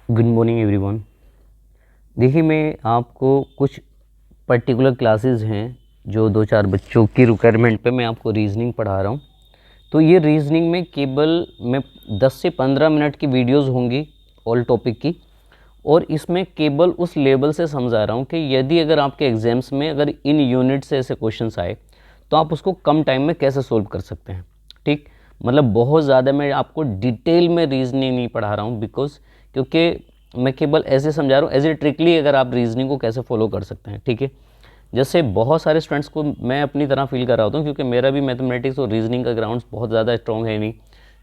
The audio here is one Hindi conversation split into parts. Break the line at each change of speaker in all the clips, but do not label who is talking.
Good morning everyone. देखिए, मैं आपको कुछ पर्टिकुलर क्लासेस हैं जो 2-4 बच्चों की रिक्वायरमेंट पे मैं आपको रीजनिंग पढ़ा रहा हूँ। तो ये रीजनिंग में केवल मैं 10 से 15 मिनट की वीडियोस होंगी ऑल टॉपिक की, और इसमें केवल उस लेवल से समझा रहा हूँ कि यदि अगर आपके एग्जाम्स में अगर इन यूनिट से ऐसे क्वेश्चंस आए तो आप उसको कम टाइम में कैसे सोल्व कर सकते हैं। ठीक, मतलब बहुत ज़्यादा मैं आपको डिटेल में रीजनिंग नहीं पढ़ा रहा हूँ, क्योंकि मैं केवल ऐसे समझा रहा हूँ एज ए ट्रिकली अगर आप रीजनिंग को कैसे फॉलो कर सकते हैं। ठीक है, जैसे बहुत सारे स्टूडेंट्स को मैं अपनी तरह फील कर रहा होता हूँ, क्योंकि मेरा भी मैथमेटिक्स और रीजनिंग का ग्राउंड बहुत ज़्यादा स्ट्रॉन्ग है नहीं।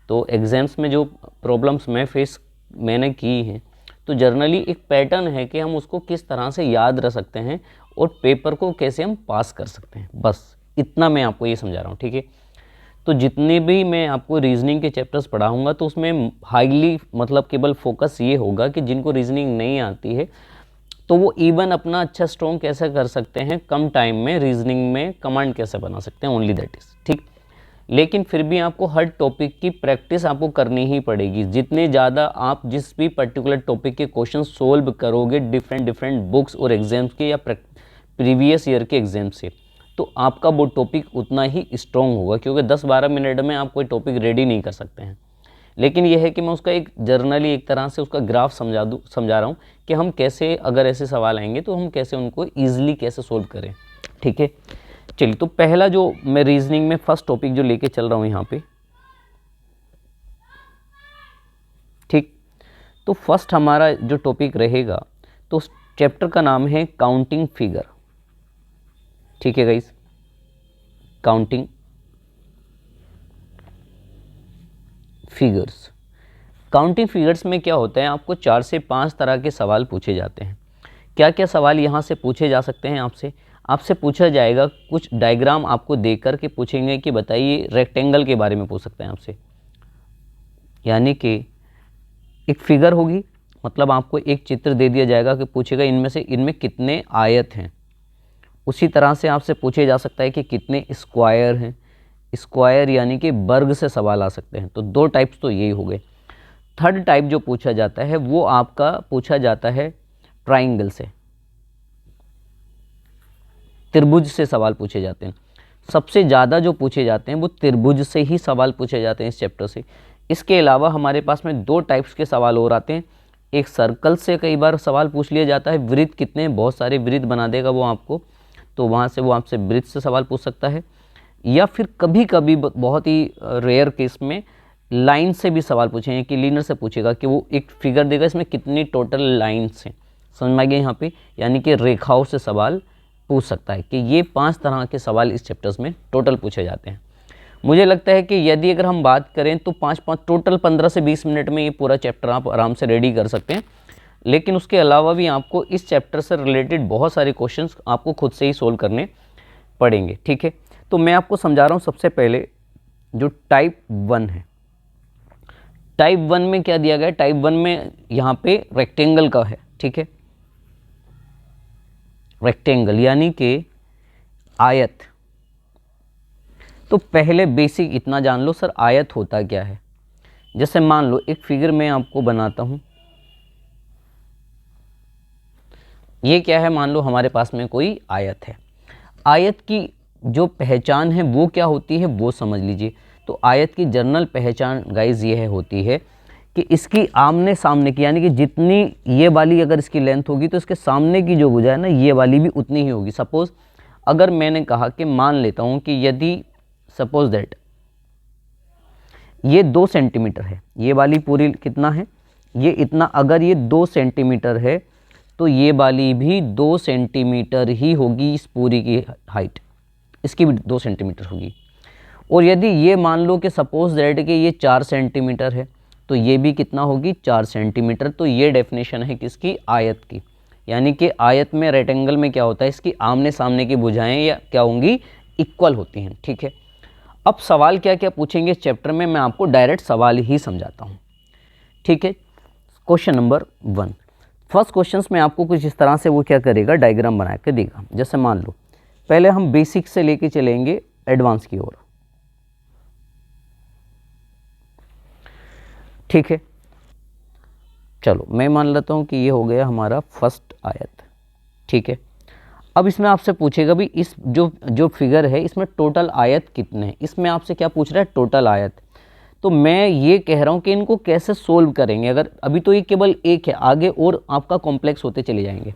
तो एग्ज़ाम्स में जो प्रॉब्लम्स मैंने की हैं, तो जर्नली एक पैटर्न है कि हम उसको किस तरह से याद रख सकते हैं और पेपर को कैसे हम पास कर सकते हैं, बस इतना मैं आपको ये समझा रहा हूँ। ठीक है, तो जितने भी मैं आपको रीजनिंग के चैप्टर्स पढ़ाऊंगा तो उसमें हाईली मतलब केवल फोकस ये होगा कि जिनको रीजनिंग नहीं आती है तो वो इवन अपना अच्छा स्ट्रॉन्ग कैसे कर सकते हैं, कम टाइम में रीजनिंग में कमांड कैसे बना सकते हैं, ओनली दैट इज। ठीक, लेकिन फिर भी आपको हर टॉपिक की प्रैक्टिस आपको करनी ही पड़ेगी। जितने ज़्यादा आप जिस भी पर्टिकुलर टॉपिक के क्वेश्चन सोल्व करोगे डिफरेंट डिफरेंट बुक्स और एग्जाम्स के या प्रीवियस ईयर के एग्जाम से, तो आपका वो टॉपिक उतना ही स्ट्रॉन्ग होगा, क्योंकि 10-12 मिनट में आप कोई टॉपिक रेडी नहीं कर सकते हैं। लेकिन यह है कि मैं उसका एक जर्नली एक तरह से उसका ग्राफ समझा रहा हूँ कि हम कैसे, अगर ऐसे सवाल आएंगे तो हम कैसे उनको ईजिली कैसे सोल्व करें। ठीक है, चलिए, तो पहला जो मैं रीजनिंग में फर्स्ट टॉपिक जो लेके चल रहा हूँ यहाँ पे, ठीक, तो फर्स्ट हमारा जो टॉपिक रहेगा तो उस चैप्टर का नाम है काउंटिंग फिगर। ठीक है guys, counting figures. Counting figures में क्या होता है, आपको 4 से 5 तरह के सवाल पूछे जाते हैं। क्या क्या सवाल यहाँ से पूछे जा सकते हैं आपसे? आपसे पूछा जाएगा, कुछ डायग्राम आपको देकर कर के पूछेंगे कि बताइए, रेक्टेंगल के बारे में पूछ सकते हैं आपसे, यानी कि एक फिगर होगी, मतलब आपको एक चित्र दे दिया जाएगा कि पूछेगा इनमें कितने आयत हैं। उसी तरह से आपसे पूछे जा सकता है कि कितने स्क्वायर हैं। स्क्वायर यानी कि वर्ग से सवाल आ सकते हैं। तो 2 टाइप्स तो यही हो गए। थर्ड टाइप जो पूछा जाता है वो आपका पूछा जाता है ट्राइंगल से, त्रिभुज से सवाल पूछे जाते हैं। सबसे ज़्यादा जो पूछे जाते हैं वो त्रिभुज से ही सवाल पूछे जाते हैं इस चैप्टर से। इसके अलावा हमारे पास में 2 टाइप्स के सवाल और आते हैं। एक सर्कल से कई बार सवाल पूछ लिया जाता है, वृत्त कितने, बहुत सारे वृत्त बना देगा वो आपको, तो वहाँ से वो आपसे वृत्त से सवाल पूछ सकता है। या फिर कभी कभी बहुत ही रेयर केस में लाइन से भी सवाल पूछेंगे, कि लीनर से पूछेगा कि वो एक फिगर देगा, इसमें कितनी टोटल लाइन्स हैं। समझ में आ गया यहाँ पे, यानी कि रेखाओं से सवाल पूछ सकता है। कि ये 5 तरह के सवाल इस चैप्टर्स में टोटल पूछे जाते हैं। मुझे लगता है कि यदि अगर हम बात करें तो 5 टोटल 15 से 20 मिनट में ये पूरा चैप्टर आप आराम से रेडी कर सकते हैं। लेकिन उसके अलावा भी आपको इस चैप्टर से रिलेटेड बहुत सारे क्वेश्चंस आपको खुद से ही सोल्व करने पड़ेंगे। ठीक है, तो मैं आपको समझा रहा हूँ। सबसे पहले जो टाइप 1 है, टाइप 1 में क्या दिया गया है? टाइप 1 में यहाँ पे रेक्टेंगल का है। ठीक है, रेक्टेंगल यानी कि आयत। तो पहले बेसिक इतना जान लो, सर आयत होता क्या है। जैसे मान लो एक फिगर मैं आपको बनाता हूं, ये क्या है, मान लो हमारे पास में कोई आयत है। आयत की जो पहचान है वो क्या होती है वो समझ लीजिए। तो आयत की जनरल पहचान गाइज ये होती है कि इसकी आमने सामने की, यानी कि जितनी ये वाली अगर इसकी लेंथ होगी तो इसके सामने की जो भुजा है ना, ये वाली भी उतनी ही होगी। सपोज अगर मैंने कहा कि मान लेता हूं कि यदि सपोज दैट ये 2 सेंटीमीटर है, ये वाली पूरी कितना है, ये इतना, अगर ये 2 सेंटीमीटर है तो ये वाली भी 2 सेंटीमीटर ही होगी। इस पूरी की हाइट इसकी भी 2 सेंटीमीटर होगी। और यदि ये मान लो कि सपोज दैट कि ये 4 सेंटीमीटर है तो ये भी कितना होगी, 4 सेंटीमीटर। तो ये डेफिनेशन है किसकी, आयत की। यानी कि आयत में, रेक्टेंगल में क्या होता है, इसकी आमने सामने की भुजाएं या क्या होंगी, इक्वल होती हैं। ठीक है, अब सवाल क्या क्या पूछेंगे इस चैप्टर में, मैं आपको डायरेक्ट सवाल ही समझाता हूँ। ठीक है, क्वेश्चन नंबर 1, फर्स्ट क्वेश्चन में आपको कुछ इस तरह से वो क्या करेगा, डायग्राम बना के देगा। जैसे मान लो पहले हम बेसिक से लेके चलेंगे एडवांस की ओर। ठीक है, चलो मैं मान लेता हूँ कि ये हो गया हमारा फर्स्ट आयत, ठीक है। अब इसमें आपसे पूछेगा भी इस जो जो फिगर है इसमें टोटल आयत कितने हैं, इसमें आपसे क्या पूछ रहा है, टोटल आयत। तो मैं ये कह रहा हूँ कि इनको कैसे सोल्व करेंगे, अगर अभी तो ये केवल एक है, आगे और आपका कॉम्प्लेक्स होते चले जाएंगे।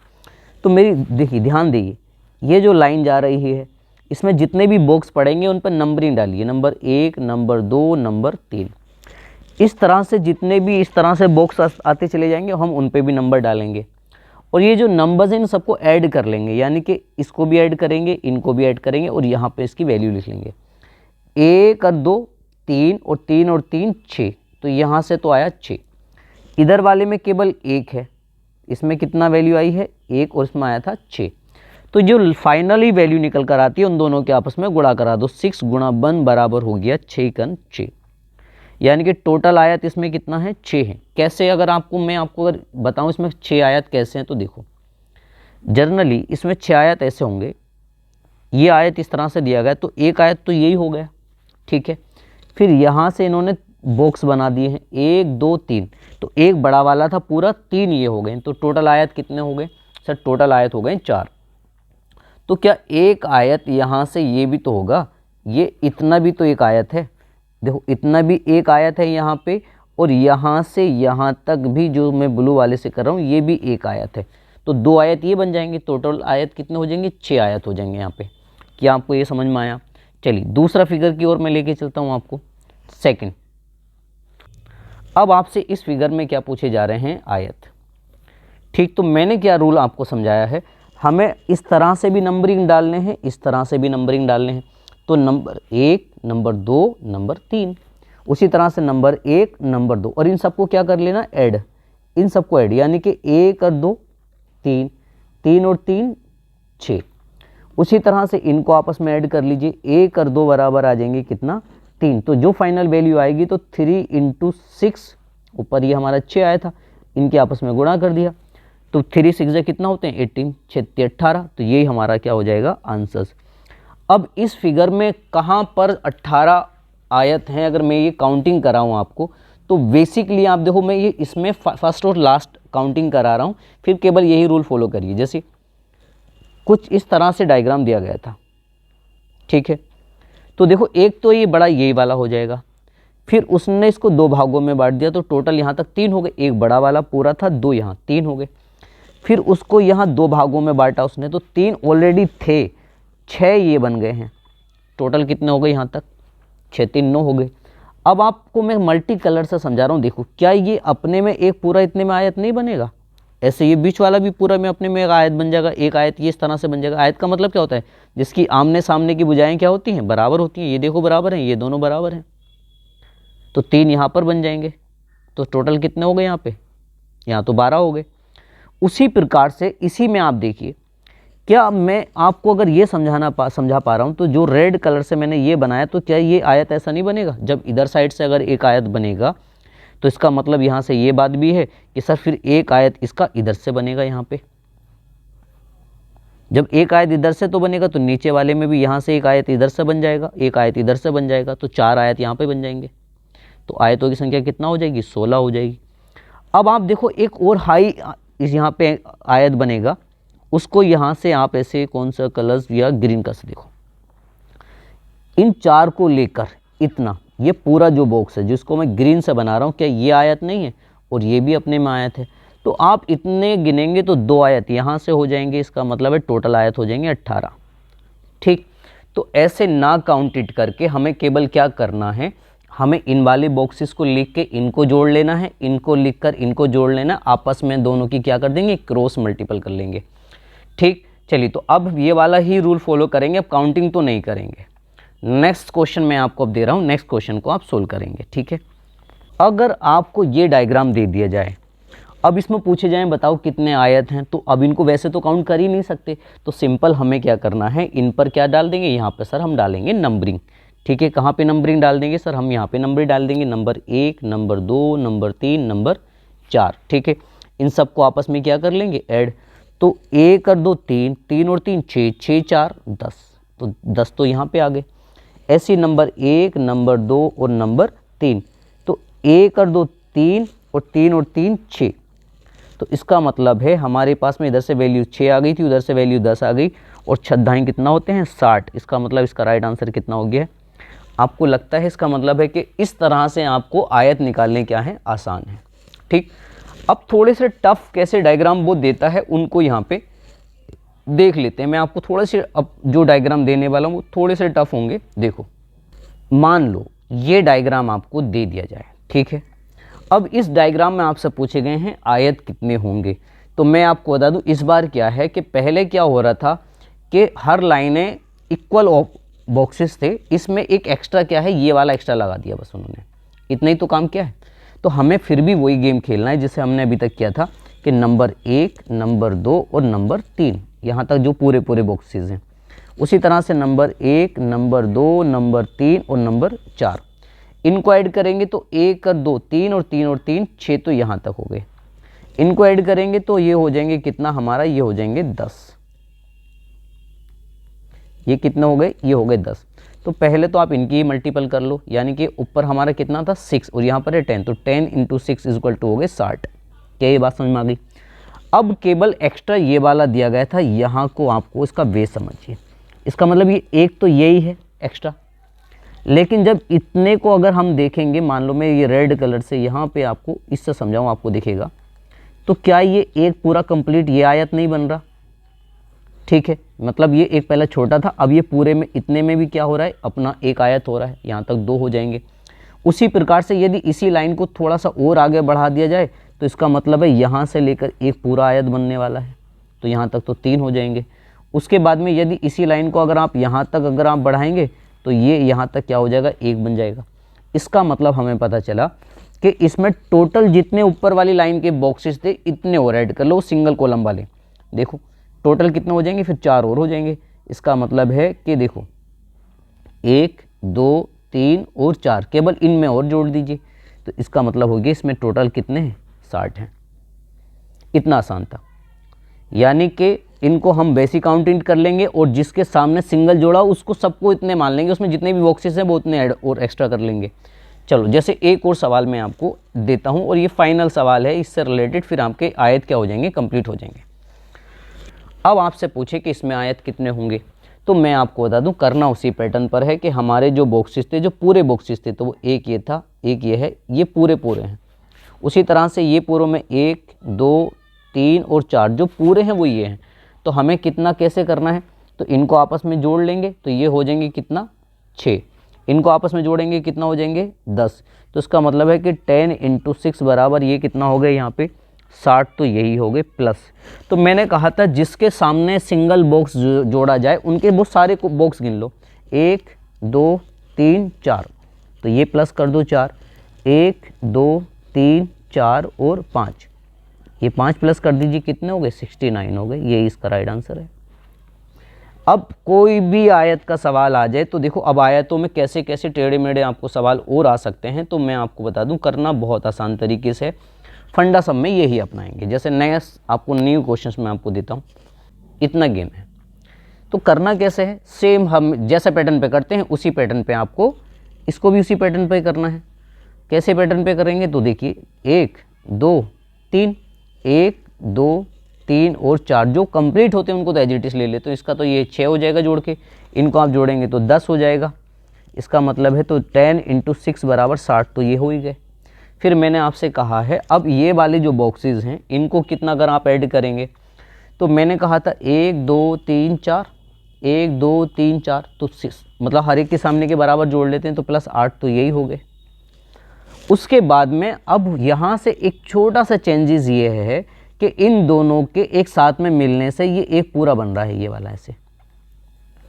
तो मेरी देखिए ध्यान दीजिए, ये जो लाइन जा रही है इसमें जितने भी बॉक्स पड़ेंगे उन पर नंबरिंग डालिए, नंबर 1, नंबर 2, नंबर 3। इस तरह से जितने भी इस तरह से बॉक्स आते चले जाएंगे हम उन पे भी नंबर डालेंगे, और ये जो नंबर्स हैं इन सबको ऐड कर लेंगे, यानी कि इसको भी ऐड करेंगे, इनको भी ऐड करेंगे, और यहाँ पे इसकी वैल्यू लिख लेंगे। 1 और 2 3, और 3 और 3 6, तो यहाँ से तो आया 6। इधर वाले में केवल 1 है, इसमें कितना वैल्यू आई है 1, और इसमें आया था 6। तो जो फाइनली वैल्यू निकल कर आती है उन दोनों के आपस में गुणा करा दो, 6 गुणा 1 बराबर हो गया 6 कन 6, यानी कि टोटल आयत इसमें कितना है 6 है। कैसे, अगर मैं आपको अगर बताऊं इसमें 6 आयत कैसे हैं, तो देखो जनरली इसमें 6 आयत ऐसे होंगे, ये आयत इस तरह से दिया गया तो एक आयत तो यही हो गया, ठीक है। फिर यहाँ से इन्होंने बॉक्स बना दिए हैं 1 2 3, तो एक बड़ा वाला था पूरा, 3 ये हो गए, तो टोटल आयत कितने हो गए सर, टोटल आयत हो गए 4। तो क्या एक आयत यहाँ से ये भी तो होगा, ये इतना भी तो एक आयत है, देखो इतना भी एक आयत है यहाँ पे, और यहाँ से यहाँ तक भी जो मैं ब्लू वाले से कर रहा हूँ ये भी एक आयत है, तो 2 आयत ये बन जाएंगे, टोटल आयत कितने हो जाएंगे 6 आयत हो जाएंगे यहाँ पे। क्या आपको ये समझ में आया? चलिए दूसरा फिगर की ओर मैं लेके चलता हूँ आपको, सेकंड। अब आपसे इस फिगर में क्या पूछे जा रहे हैं, आयत, ठीक। तो मैंने क्या रूल आपको समझाया है, हमें इस तरह से भी नंबरिंग डालने हैं, इस तरह से भी नंबरिंग डालने हैं, तो नंबर 1, नंबर 2, नंबर 3, उसी तरह से नंबर 1, नंबर 2, और इन सबको क्या कर लेना, ऐड, इन सबको ऐड, यानी कि 1 और 2 3, 3 और 3 6, उसी तरह से इनको आपस में ऐड कर लीजिए, 1 और 2 बराबर आ जाएंगे कितना 3, तो जो फाइनल वैल्यू आएगी तो 3 × 6, ऊपर ये हमारा 6 आया था, इनके आपस में गुणा कर दिया, तो 3 6 कितना होते हैं 18, 6 18, तो यही हमारा क्या हो जाएगा आंसर्स। अब इस फिगर में कहाँ पर 18 आयत हैं, अगर मैं ये काउंटिंग कराऊँ आपको, तो बेसिकली आप देखो मैं ये इसमें फर्स्ट और लास्ट काउंटिंग करा रहा हूँ, फिर केवल यही रूल फॉलो करिए। जैसे कुछ इस तरह से डायग्राम दिया गया था, ठीक है, तो देखो एक तो ये बड़ा यही वाला हो जाएगा, फिर उसने इसको 2 भागों में बांट दिया, तो टोटल यहाँ तक 3 हो गए, एक बड़ा वाला पूरा था, 2 यहाँ 3 हो गए, फिर उसको यहाँ 2 भागों में बांटा उसने, तो 3 ऑलरेडी थे, 6 ये बन गए हैं, टोटल कितने हो गए यहाँ तक 6 3 9 हो गए। अब आपको मैं मल्टी कलर से समझा रहा हूँ, देखो क्या ये अपने में एक पूरा इतने में आयत नहीं बनेगा, ऐसे ये बीच वाला भी पूरा में अपने में एक आयत बन जाएगा, एक आयत ये इस तरह से बन जाएगा। आयत का मतलब क्या होता है, जिसकी आमने सामने की भुजाएं क्या होती हैं, बराबर होती हैं, ये देखो बराबर हैं, ये दोनों बराबर हैं, तो 3 यहाँ पर बन जाएंगे, तो टोटल कितने हो गए यहाँ पे, यहाँ तो 12 हो गए। उसी प्रकार से इसी में आप देखिए, क्या मैं आपको अगर ये समझा पा रहा हूँ, तो जो रेड कलर से मैंने ये बनाया, तो क्या ये आयत ऐसा नहीं बनेगा, जब इधर साइड से अगर एक आयत बनेगा तो इसका मतलब यहाँ से ये बात भी है कि सर फिर एक आयत इसका इधर से बनेगा, यहाँ पे जब एक आयत इधर से तो बनेगा, तो नीचे वाले में भी यहाँ से एक आयत इधर से बन जाएगा, एक आयत इधर से बन जाएगा, तो 4 आयत यहाँ पे बन जाएंगे, तो आयतों की संख्या कितना हो जाएगी 16 हो जाएगी। अब आप देखो एक और हाई इस यहाँ पे आयत बनेगा, उसको यहाँ से आप ऐसे कौन सा कलर्स या ग्रीन कलर से देखो, इन 4 को लेकर इतना ये पूरा जो बॉक्स है जिसको मैं ग्रीन से बना रहा हूँ, क्या ये आयत नहीं है, और ये भी अपने में आयत है, तो आप इतने गिनेंगे तो 2 आयत यहाँ से हो जाएंगे, इसका मतलब है टोटल आयत हो जाएंगे 18, ठीक। तो ऐसे ना काउंटेड करके हमें केवल क्या करना है, हमें इन वाले बॉक्सेस को लिख के इनको जोड़ लेना है, इनको लिखकर इनको जोड़ लेना, आपस में दोनों की क्या कर देंगे, क्रॉस मल्टीपल कर लेंगे, ठीक। चलिए तो अब ये वाला ही रूल फॉलो करेंगे, अब काउंटिंग तो नहीं करेंगे। नेक्स्ट क्वेश्चन मैं आपको अब दे रहा हूँ, नेक्स्ट क्वेश्चन को आप सोल्व करेंगे, ठीक है। अगर आपको ये डायग्राम दे दिया जाए, अब इसमें पूछे जाएं बताओ कितने आयत हैं, तो अब इनको वैसे तो काउंट कर ही नहीं सकते, तो सिंपल हमें क्या करना है, इन पर क्या डाल देंगे, यहाँ पर सर हम डालेंगे नंबरिंग, ठीक है। कहाँ पे नंबरिंग डाल देंगे सर, हम यहाँ पे नंबर डाल देंगे, नंबर 1, नंबर 2, नंबर 3, नंबर 4, ठीक है। इन सबको आपस में क्या कर लेंगे, ऐड, तो 1 और 2 3, 3 और 3 6, 6 4 10, तो 10 तो यहाँ पे आ गए। ऐसे नंबर 1, नंबर 2 और नंबर 3, तो 1 और 2 3, और 3 और 3 6, तो इसका मतलब है हमारे पास में इधर से वैल्यू 6 आ गई थी, उधर से वैल्यू 10 आ गई, और 6 कितना होते हैं 60। इसका मतलब इसका राइट आंसर कितना हो गया है? आपको लगता है इसका मतलब है कि इस तरह से आपको आयत निकालने क्या है, आसान है। ठीक, अब थोड़े से टफ कैसे डायग्राम वो देता है उनको यहाँ पे देख लेते हैं। मैं आपको थोड़े से अब जो डायग्राम देने वाला हूँ वो थोड़े से टफ होंगे। देखो, मान लो ये डायग्राम आपको दे दिया जाए, ठीक है। अब इस डायग्राम में आपसे पूछे गए हैं आयत कितने होंगे। तो मैं आपको बता दूं इस बार क्या है कि पहले क्या हो रहा था कि हर लाइनें इक्वल बॉक्सेस थे, इसमें एक एक्स्ट्रा क्या है, ये वाला एक्स्ट्रा लगा दिया बस उन्होंने, इतना ही तो काम किया है। तो हमें फिर भी वही गेम खेलना है जिसे हमने अभी तक किया था कि नंबर 1, नंबर 2 और नंबर 3, यहाँ तक जो पूरे पूरे बॉक्सेस हैं। उसी तरह से नंबर 1, नंबर 2, नंबर 3 और नंबर 4, इनको ऐड करेंगे तो 1 और 2 3 और 3 और 3 6, तो यहाँ तक हो गए। इनको ऐड करेंगे तो ये हो जाएंगे कितना हमारा, ये हो जाएंगे 10। ये कितने हो गए, ये हो गए 10। तो पहले तो आप इनकी ही मल्टीपल कर लो, यानी कि ऊपर हमारा कितना था 6 और यहाँ पर है 10, तो 10 × 6 = हो गए 60। क्या ये बात समझ में आ गई? अब केवल एक्स्ट्रा ये वाला दिया गया था, यहाँ को आपको इसका बेस समझिए। इसका मतलब ये एक तो यही है एक्स्ट्रा, लेकिन जब इतने को अगर हम देखेंगे, मान लो मैं ये रेड कलर से यहाँ पे आपको इससे समझाऊँ, आपको दिखेगा तो क्या ये एक पूरा कंप्लीट ये आयत नहीं बन रहा? ठीक है, मतलब ये एक पहले छोटा था, अब ये पूरे में इतने में भी क्या हो रहा है, अपना एक आयत हो रहा है, यहाँ तक 2 हो जाएंगे। उसी प्रकार से यदि इसी लाइन को थोड़ा सा और आगे बढ़ा दिया जाए तो इसका मतलब है यहाँ से लेकर एक पूरा आयत बनने वाला है, तो यहाँ तक तो 3 हो जाएंगे। उसके बाद में यदि इसी लाइन को अगर आप यहाँ तक अगर आप बढ़ाएंगे तो ये यहाँ तक क्या हो जाएगा, 1 बन जाएगा। इसका मतलब हमें पता चला कि इसमें टोटल जितने ऊपर वाली लाइन के बॉक्सेस थे इतने और ऐड कर लो, सिंगल कॉलम वाले। देखो टोटल कितने हो जाएंगे, फिर 4 और हो जाएंगे। इसका मतलब है कि देखो 1, 2, 3 और 4, केवल इनमें और जोड़ दीजिए, तो इसका मतलब हो गया इसमें टोटल कितने हैं, 60 हैं। इतना आसान था। यानी कि इनको हम बेसिक काउंटिंग कर लेंगे और जिसके सामने सिंगल जोड़ा उसको सबको इतने मान लेंगे, उसमें जितने भी बॉक्सेस हैं वो उतने ऐड और एक्स्ट्रा कर लेंगे। चलो, जैसे एक और सवाल मैं आपको देता हूं और ये फाइनल सवाल है, इससे रिलेटेड फिर आपके आयत क्या हो जाएंगे, कंप्लीट हो जाएंगे। अब आपसे पूछे कि इसमें आयत कितने होंगे, तो मैं आपको बता दूं करना उसी पैटर्न पर है कि हमारे जो बॉक्सेस थे, जो पूरे बॉक्सेस थे, तो वो एक ये था, एक ये है, ये पूरे पूरे हैं। उसी तरह से ये पूरों में 1, 2, 3 और 4 जो पूरे हैं वो ये हैं। तो हमें कितना कैसे करना है, तो इनको आपस में जोड़ लेंगे तो ये हो जाएंगे कितना, 6। इनको आपस में जोड़ेंगे कितना हो जाएंगे, 10। तो इसका मतलब है कि 10 × 6 बराबर ये कितना हो गया यहाँ पे 60, तो यही हो गए प्लस। तो मैंने कहा था जिसके सामने सिंगल बॉक्स जोड़ा जाए उनके वो सारे को बॉक्स गिन लो, 1, 2, 3, 4, तो ये प्लस कर दो 4, 1, 2, 3, 4 और 5, ये 5 प्लस कर दीजिए, कितने हो गए, 69 हो गए। यही इसका राइट आंसर है। अब कोई भी आयत का सवाल आ जाए तो देखो, अब आयतों में कैसे कैसे टेढ़े मेढ़े आपको सवाल और आ सकते हैं, तो मैं आपको बता दूं करना बहुत आसान तरीके से। फंडा सब में यही अपनाएंगे। जैसे नया आपको न्यू क्वेश्चंस मैं आपको देता हूँ, इतना गेम है, तो करना कैसे है, सेम हम जैसे पैटर्न पे करते हैं उसी पैटर्न पे आपको इसको भी उसी पैटर्न पे करना है। कैसे पैटर्न पे करेंगे, तो देखिए 1, 2, 3, 1, 2, 3 और 4 जो कंप्लीट होते हैं उनको तो एज इट इज ले लेते, तो इसका तो ये 6 हो जाएगा जोड़ के, इनको आप जोड़ेंगे तो 10 हो जाएगा। इसका मतलब है तो 10 × 6 बराबर 60, तो ये हो ही गए। फिर मैंने आपसे कहा है अब ये वाले जो बॉक्सेस हैं इनको कितना अगर आप ऐड करेंगे, तो मैंने कहा था 1, 2, 3, 4, 1, 2, 3, 4, तो 6, मतलब हर एक के सामने के बराबर जोड़ लेते हैं तो +8, तो यही हो गए। उसके बाद में अब यहाँ से एक छोटा सा चेंजेस ये है कि इन दोनों के एक साथ में मिलने से ये एक पूरा बन रहा है, ये वाला ऐसे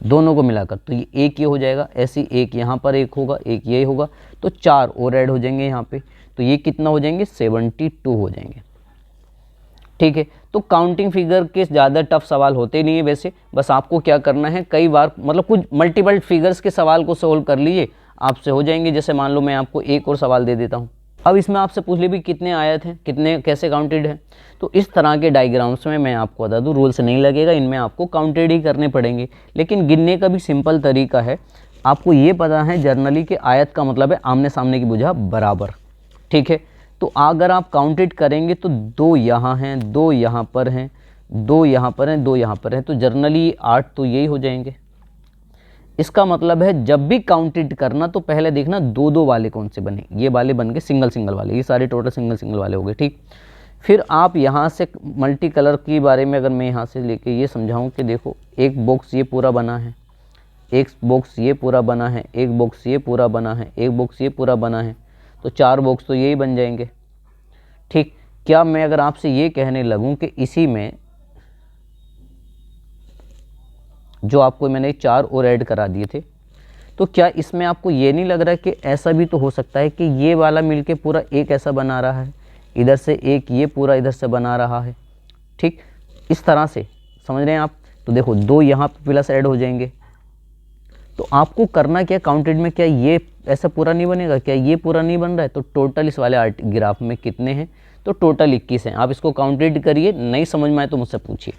दोनों को मिलाकर, तो ये एक ये हो जाएगा, ऐसी एक यहाँ पर एक होगा, एक ये होगा, तो 4 और ऐड हो जाएंगे यहाँ पे, तो ये कितना हो जाएंगे, 72 हो जाएंगे। ठीक है, तो काउंटिंग फिगर के ज़्यादा टफ सवाल होते नहीं है वैसे, बस आपको क्या करना है, कई बार मतलब कुछ मल्टीपल फिगर्स के सवाल को सोल्व कर लीजिए, आपसे हो जाएंगे। जैसे मान लो मैं आपको एक और सवाल दे देता हूँ, अब इसमें आपसे पूछ ले भी कितने आयत हैं, कितने कैसे काउंटेड हैं, तो इस तरह के डायग्राम्स में मैं आपको बता दूँ रूल्स नहीं लगेगा, इनमें आपको काउंटेड ही करने पड़ेंगे, लेकिन गिनने का भी सिंपल तरीका है। आपको ये पता है जनरली कि आयत का मतलब है आमने सामने की भुजा बराबर। ठीक है, तो अगर आप काउंटेड करेंगे तो 2 यहाँ हैं, 2 यहाँ पर हैं, 2 यहाँ पर हैं, 2 यहाँ पर हैं, तो जनरली 8 तो यही हो जाएंगे। इसका मतलब है जब भी काउंटेड करना तो पहले देखना 2-2 वाले कौन से बने, ये वाले बन गए सिंगल सिंगल वाले, ये सारे टोटल सिंगल सिंगल वाले हो गए, ठीक। फिर आप यहाँ से मल्टी कलर के बारे में अगर मैं यहाँ से लेके ये समझाऊँ कि देखो एक बॉक्स ये पूरा बना है, एक बॉक्स ये पूरा बना है, एक बॉक्स ये पूरा बना है, एक बॉक्स ये पूरा बना है, तो 4 बॉक्स तो यही बन जाएंगे, ठीक। क्या मैं अगर आपसे ये कहने लगूं कि इसी में जो आपको मैंने 4 और ऐड करा दिए थे, तो क्या इसमें आपको ये नहीं लग रहा है कि ऐसा भी तो हो सकता है कि ये वाला मिलके पूरा एक ऐसा बना रहा है, इधर से एक ये पूरा इधर से बना रहा है, ठीक। इस तरह से समझ रहे हैं आप। तो देखो 2 यहाँ पे प्लस ऐड हो जाएंगे, तो आपको करना क्या काउंटेड में, क्या ये ऐसा पूरा नहीं बनेगा, क्या ये पूरा नहीं बन रहा है, तो टोटल इस वाले ग्राफ में कितने हैं, तो टोटल 21 हैं। आप इसको काउंटेड करिए, नहीं समझ में आए तो मुझसे पूछिए,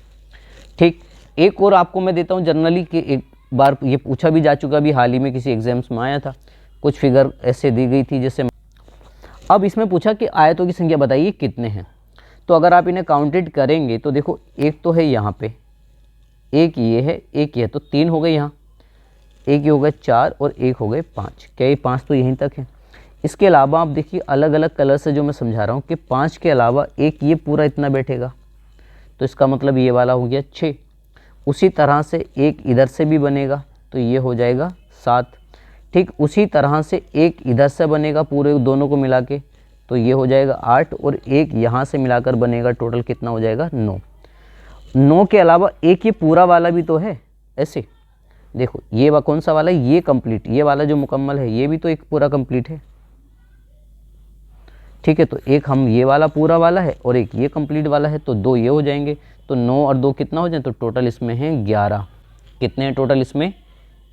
ठीक। एक और आपको मैं देता हूँ जनरली कि एक बार ये पूछा भी जा चुका, अभी हाल ही में किसी एग्जाम्स में आया था, कुछ फिगर ऐसे दी गई थी जैसे, अब इसमें पूछा कि आयतों की संख्या बताइए कितने हैं। तो अगर आप इन्हें काउंटेड करेंगे तो देखो एक तो है यहाँ पे, एक ये है, एक ये है, तो 3 हो गए यहाँ, एक ये हो गए 4 और एक हो गए 5, क्या ये 5 तो यहीं तक है। इसके अलावा आप देखिए अलग अलग कलर से जो मैं समझा रहा हूँ कि 5 के अलावा एक ये पूरा इतना बैठेगा, तो इसका मतलब ये वाला हो गया 6। उसी तरह से एक इधर से भी बनेगा तो ये हो जाएगा 7, ठीक। उसी तरह से एक इधर से बनेगा पूरे दोनों को मिला के, तो ये हो जाएगा 8, और एक यहाँ से मिलाकर बनेगा, टोटल कितना हो जाएगा 9। 9 के अलावा एक ये पूरा वाला भी तो है, ऐसे देखो ये कौन सा वाला है, ये कंप्लीट, ये वाला जो मुकम्मल है ये भी तो एक पूरा कंप्लीट है, ठीक है। तो एक हम ये वाला पूरा वाला है और एक ये कंप्लीट वाला है, तो 2 ये हो जाएंगे, तो 9 और 2 कितना हो जाए, तो टोटल इसमें है 11। कितने हैं टोटल इसमें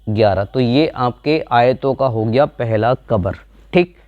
11। तो ये आपके आयतों का हो गया पहला कवर, ठीक।